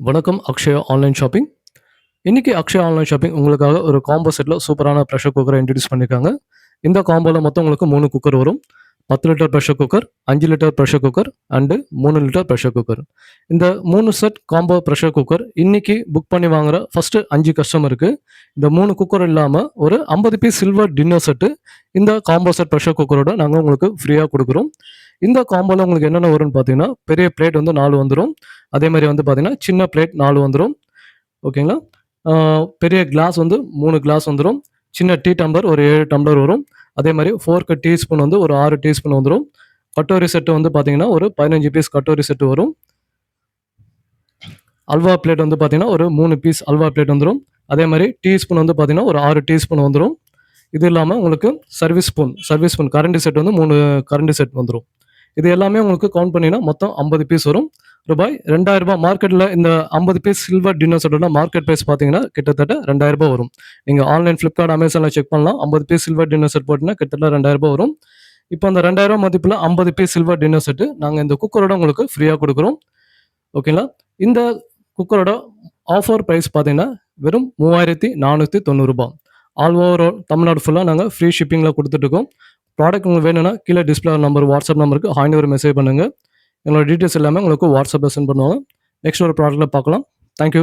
வணக்கம் Akshaya online shopping. இன்னைக்கு Akshaya online shopping உங்களுக்காக ஒரு காம்போ செட்ல சூப்பரான ப்ரெஷர் குக்கரை இன்ட்ரடியூஸ் பண்ணியிருக்காங்க. இந்த காம்போல மொத்தம் உங்களுக்கு 3 குக்கர் வரும். 10 litre pressure cooker, 5 litre pressure cooker and 3 litre pressure cooker. இந்த 3 செட் காம்போ ப்ரெஷர் குக்கர் இன்னைக்கு புக் பண்ணி வாங்குற ஃபர்ஸ்ட் 5 கஸ்டமருக்கு இந்த 3 குக்கர் இல்லாம ஒரு 50 பீஸ் சில்வர் டின்னர் செட்டு இந்த காம்போ செட் ப்ரெஷர் குக்கரோட நாங்கள் உங்களுக்கு ஃப்ரீயாக கொடுக்குறோம். இந்த காம்போல உங்களுக்கு என்னென்ன வரும்னு பார்த்தீங்கன்னா, பெரிய பிளேட் வந்து 4 வந்துடும். அதே மாதிரி வந்து பார்த்தீங்கன்னா சின்ன பிளேட் 4 வந்துடும். ஓகேங்களா? பெரிய கிளாஸ் வந்து 3 கிளாஸ் வந்துடும். சின்ன டீ டம்ளர் ஒரு 7 டம்ளர் வரும். அதே மாதிரி ஃபோர்க்கு டீஸ்பூன் வந்து ஒரு 6 டீஸ்பூன் வந்துடும். கட்டோரி செட்டு வந்து பார்த்தீங்கன்னா ஒரு 15 பீஸ் கட்டோரி செட்டு வரும். அல்வா பிளேட் வந்து பார்த்தீங்கன்னா ஒரு 3 பீஸ் அல்வா பிளேட் வந்துடும். அதே மாதிரி டீஸ்பூன் வந்து பார்த்தீங்கன்னா ஒரு 6 டீஸ்பூன் வந்துடும். இது இல்லாமல் உங்களுக்கு சர்வீஸ் ஸ்பூன் கரண்டி செட் வந்து 3 கரண்டி செட் வந்துடும். இது எல்லாமே உங்களுக்கு கவுண்ட் பண்ணினா மொத்தம் 50 பீஸ் வரும். ரூபாய் 2000 மார்க்கெட்டில் இந்த 50 பீஸ் சில்வர் டின்னர் செட்டோட மார்க்கெட் ப்ரைஸ் பார்த்தீங்கன்னா கிட்டத்தட்ட 2000 வரும். நீங்கள் ஆன்லைன் ஃப்ளிப்கார்ட் அமேசானில் செக் பண்ணலாம். 50 பீஸ் சில்வர் டின்னர் செட் போட்டிங்கன்னா கிட்டத்தட்ட 2000 வரும். இப்போ அந்த 2000 மதிப்பில் 50 பீஸ் சில்வர் டின்னர் செட்டு நாங்கள் இந்த குக்கரோட உங்களுக்கு ஃப்ரீயாக கொடுக்குறோம். ஓகேங்களா? இந்த குக்கரோட ஆஃபர் ப்ரைஸ் பார்த்தீங்கன்னா வெறும் 3490 ரூபாய். ஆல் ஓவர் தமிழ்நாடு ஃபுல்லாக நாங்கள் ஃப்ரீ ஷிப்பிங்கில் கொடுத்துட்ருக்கோம். ப்ராடக்ட் உங்களுக்கு வேணும்னா கீழே டிஸ்பிளே நம்பர் வாட்ஸ்அப் நம்பருக்கு ஹாய்னு ஒரு மெசேஜ் பண்ணுங்கள். எங்களோட டீட்டெயில்ஸ் எல்லாமே உங்களுக்கு வாட்ஸ்அப்பில் சென்ட் பண்ணுவாங்க. நெக்ஸ்ட் ஒரு ப்ராடக்ட்டில் பார்க்கலாம். தேங்க்யூ.